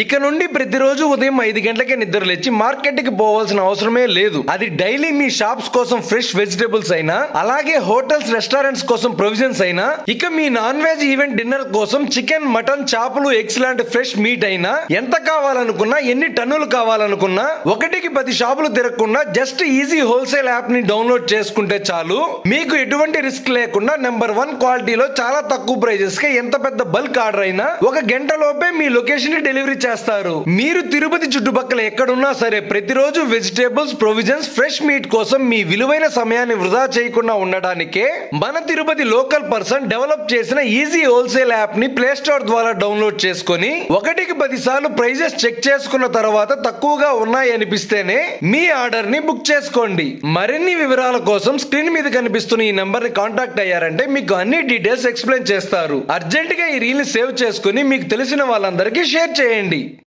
ఇక నుండి ప్రతిరోజు ఉదయం 5 గంటలకే నిద్ర లేచి మార్కెట్ కి పోవాల్సిన అవసరమే లేదు. అది డైలీ మీ షాప్స్ కోసం ఫ్రెష్ వెజిటేబుల్స్ అయినా, అలాగే హోటల్స్ రెస్టారెంట్స్ కోసం ప్రొవిజన్స్ అయినా, ఇక మీ నాన్ వెజ్ ఈవెంట్ డిన్నర్ కోసం చికెన్, మటన్, చేపలు, ఎగ్స్ లాంటి ఫ్రెష్ మీట్ అయినా, ఎంత కావాలనుకున్నా, ఎన్ని టన్నులు కావాలనుకున్నా, 1కి 10 షాపులు తిరగకుండా జస్ట్ ఈజీ హోల్సేల్ యాప్ ని డౌన్లోడ్ చేసుకుంటే చాలు. మీకు ఎటువంటి రిస్క్ లేకుండా నెంబర్ 1 క్వాలిటీలో చాలా తక్కువ ప్రైజెస్ కి ఎంత పెద్ద బల్క్ ఆర్డర్ అయినా 1 గంట లోపే మీ లొకేషన్ ని డెలివరీ చేస్తారు. మీరు తిరుపతి చుట్టుపక్కల ఎక్కడున్నా సరే ప్రతిరోజు వెజిటేబుల్స్, ప్రొవిజన్స్, ఫ్రెష్ మీట్ కోసం మీ విలువైన సమయాన్ని వృధా చేయకుండా ఉండడానికే మన తిరుపతి లోకల్ పర్సన్ డెవలప్ చేసిన ఈజీ హోల్సేల్ యాప్ ని ప్లే స్టోర్ ద్వారా డౌన్లోడ్ చేసుకుని 1కి 10 సార్లు ప్రైజెస్ చెక్ చేసుకున్న తర్వాత తక్కువగా ఉన్నాయి అనిపిస్తేనే మీ ఆర్డర్ ని బుక్ చేసుకోండి. మరిన్ని వివరాల కోసం స్క్రీన్ మీద కనిపిస్తున్న ఈ నెంబర్ ని కాంటాక్ట్ అయ్యారంటే మీకు అన్ని డీటెయిల్స్ ఎక్స్ప్లెయిన్ చేస్తారు. అర్జెంట్ గా ఈ రీల్ ని సేవ్ చేసుకుని మీకు తెలిసిన వాళ్ళందరికీ షేర్ చేయండి.